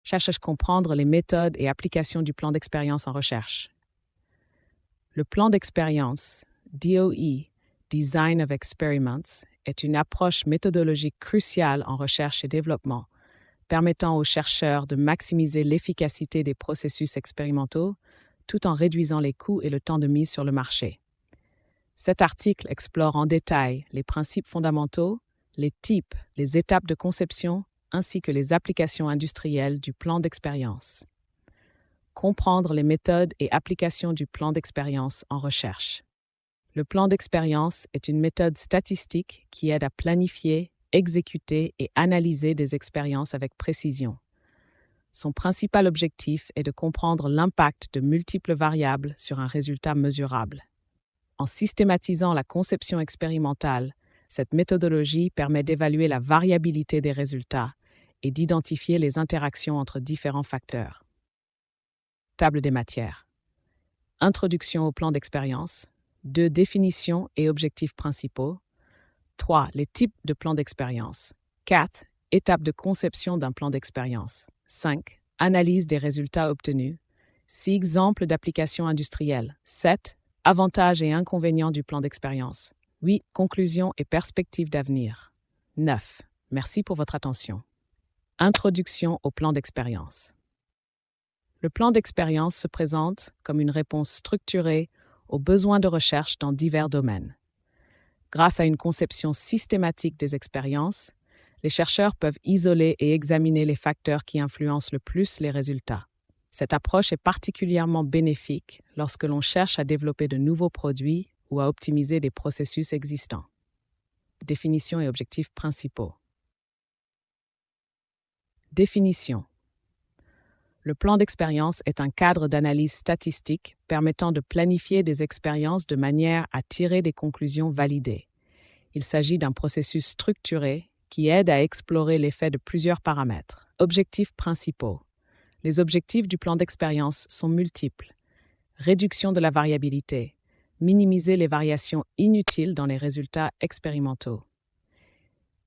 cherche à comprendre les méthodes et applications du plan d'expérience en recherche. Le plan d'expérience, DOE, Design of Experiments, est une approche méthodologique cruciale en recherche et développement, permettant aux chercheurs de maximiser l'efficacité des processus expérimentaux tout en réduisant les coûts et le temps de mise sur le marché. Cet article explore en détail les principes fondamentaux, les types, les étapes de conception, ainsi que les applications industrielles du plan d'expérience. Comprendre les méthodes et applications du plan d'expérience en recherche. Le plan d'expérience est une méthode statistique qui aide à planifier, exécuter et analyser des expériences avec précision. Son principal objectif est de comprendre l'impact de multiples variables sur un résultat mesurable. En systématisant la conception expérimentale, cette méthodologie permet d'évaluer la variabilité des résultats et d'identifier les interactions entre différents facteurs. Table des matières. Introduction au plan d'expérience. 2. Définition et objectifs principaux. 3. Les types de plans d'expérience. 4. Étapes de conception d'un plan d'expérience. 5. Analyse des résultats obtenus. 6. Exemples d'applications industrielles. 7. Avantages et inconvénients du plan d'expérience. 8. Conclusions et perspectives d'avenir. 9. Merci pour votre attention. Introduction au plan d'expérience. Le plan d'expérience se présente comme une réponse structurée aux besoins de recherche dans divers domaines. Grâce à une conception systématique des expériences, les chercheurs peuvent isoler et examiner les facteurs qui influencent le plus les résultats. Cette approche est particulièrement bénéfique lorsque l'on cherche à développer de nouveaux produits ou à optimiser des processus existants. Définition et objectifs principaux. Définition. Le plan d'expérience est un cadre d'analyse statistique permettant de planifier des expériences de manière à tirer des conclusions validées. Il s'agit d'un processus structuré qui aide à explorer l'effet de plusieurs paramètres. Objectifs principaux. Les objectifs du plan d'expérience sont multiples. Réduction de la variabilité. Minimiser les variations inutiles dans les résultats expérimentaux.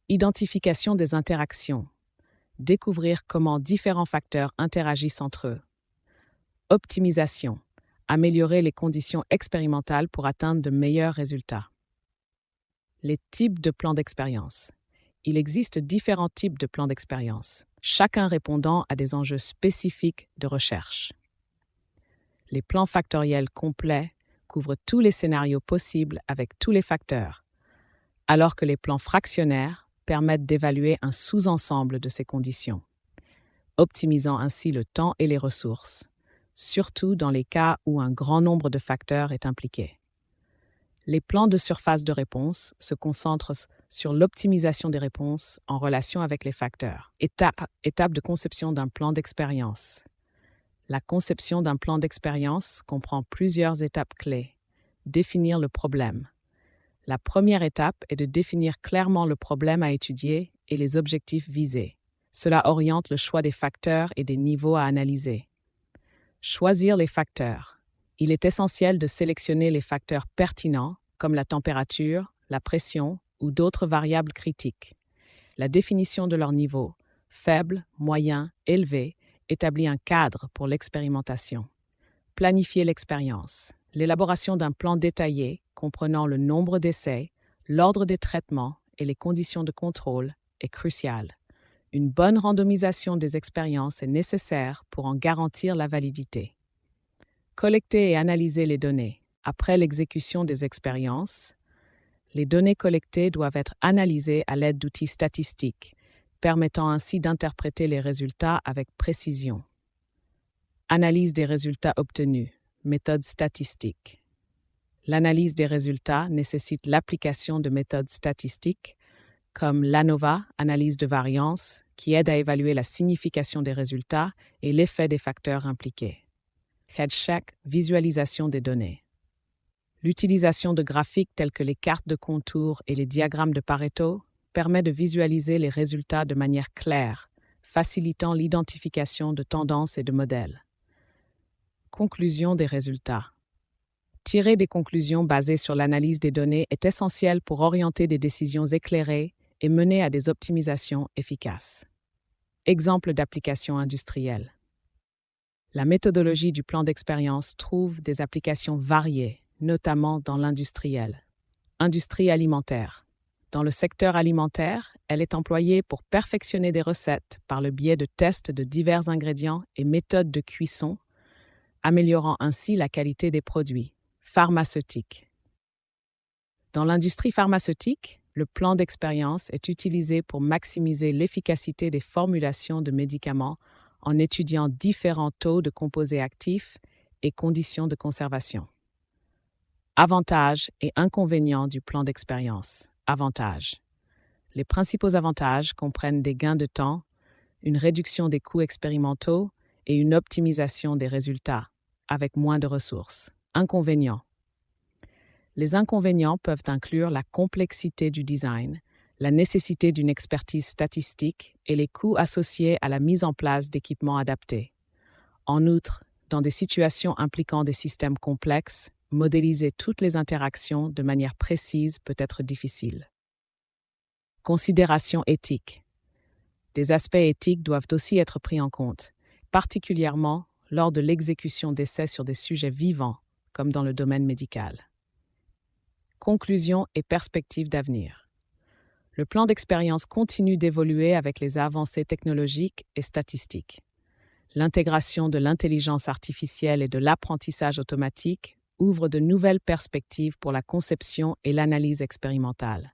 Identification des interactions. Découvrir comment différents facteurs interagissent entre eux. Optimisation. Améliorer les conditions expérimentales pour atteindre de meilleurs résultats. Les types de plans d'expérience. Il existe différents types de plans d'expérience, chacun répondant à des enjeux spécifiques de recherche. Les plans factoriels complets couvrent tous les scénarios possibles avec tous les facteurs, alors que les plans fractionnaires permettent d'évaluer un sous-ensemble de ces conditions, optimisant ainsi le temps et les ressources, surtout dans les cas où un grand nombre de facteurs est impliqué. Les plans de surface de réponse se concentrent sur l'optimisation des réponses en relation avec les facteurs. Étape de conception d'un plan d'expérience. La conception d'un plan d'expérience comprend plusieurs étapes clés. Définir le problème. La première étape est de définir clairement le problème à étudier et les objectifs visés. Cela oriente le choix des facteurs et des niveaux à analyser. Choisir les facteurs. Il est essentiel de sélectionner les facteurs pertinents, comme la température, la pression ou d'autres variables critiques. La définition de leur niveau, faible, moyen, élevé, établit un cadre pour l'expérimentation. Planifier l'expérience. L'élaboration d'un plan détaillé, comprenant le nombre d'essais, l'ordre des traitements et les conditions de contrôle, est cruciale. Une bonne randomisation des expériences est nécessaire pour en garantir la validité. Collecter et analyser les données. Après l'exécution des expériences, les données collectées doivent être analysées à l'aide d'outils statistiques, permettant ainsi d'interpréter les résultats avec précision. Analyse des résultats obtenus. Méthode statistique. L'analyse des résultats nécessite l'application de méthodes statistiques comme l'ANOVA, analyse de variance, qui aide à évaluer la signification des résultats et l'effet des facteurs impliqués. Headcheck, visualisation des données. L'utilisation de graphiques tels que les cartes de contours et les diagrammes de Pareto permet de visualiser les résultats de manière claire, facilitant l'identification de tendances et de modèles. Conclusion des résultats. Tirer des conclusions basées sur l'analyse des données est essentiel pour orienter des décisions éclairées et mener à des optimisations efficaces. Exemple d'application industrielle. La méthodologie du plan d'expérience trouve des applications variées, notamment dans l'industriel. Industrie alimentaire. Dans le secteur alimentaire, elle est employée pour perfectionner des recettes par le biais de tests de divers ingrédients et méthodes de cuisson, améliorant ainsi la qualité des produits. Pharmaceutique. Dans l'industrie pharmaceutique, le plan d'expérience est utilisé pour maximiser l'efficacité des formulations de médicaments en étudiant différents taux de composés actifs et conditions de conservation. Avantages et inconvénients du plan d'expérience. Avantages. Les principaux avantages comprennent des gains de temps, une réduction des coûts expérimentaux et une optimisation des résultats, avec moins de ressources. Inconvénients. Les inconvénients peuvent inclure la complexité du design, la nécessité d'une expertise statistique et les coûts associés à la mise en place d'équipements adaptés. En outre, dans des situations impliquant des systèmes complexes, modéliser toutes les interactions de manière précise peut être difficile. Considérations éthiques. Des aspects éthiques doivent aussi être pris en compte, particulièrement lors de l'exécution d'essais sur des sujets vivants, comme dans le domaine médical. Conclusions et perspectives d'avenir. Le plan d'expérience continue d'évoluer avec les avancées technologiques et statistiques. L'intégration de l'intelligence artificielle et de l'apprentissage automatique ouvre de nouvelles perspectives pour la conception et l'analyse expérimentale.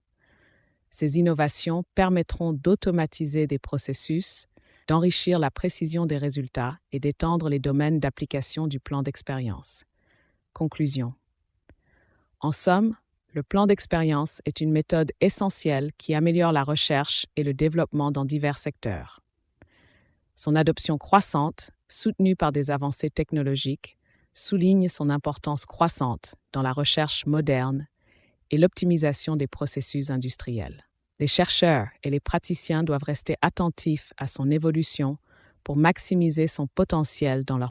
Ces innovations permettront d'automatiser des processus, d'enrichir la précision des résultats et d'étendre les domaines d'application du plan d'expérience. Conclusion. En somme, le plan d'expérience est une méthode essentielle qui améliore la recherche et le développement dans divers secteurs. Son adoption croissante, soutenue par des avancées technologiques, souligne son importance croissante dans la recherche moderne et l'optimisation des processus industriels. Les chercheurs et les praticiens doivent rester attentifs à son évolution pour maximiser son potentiel dans leur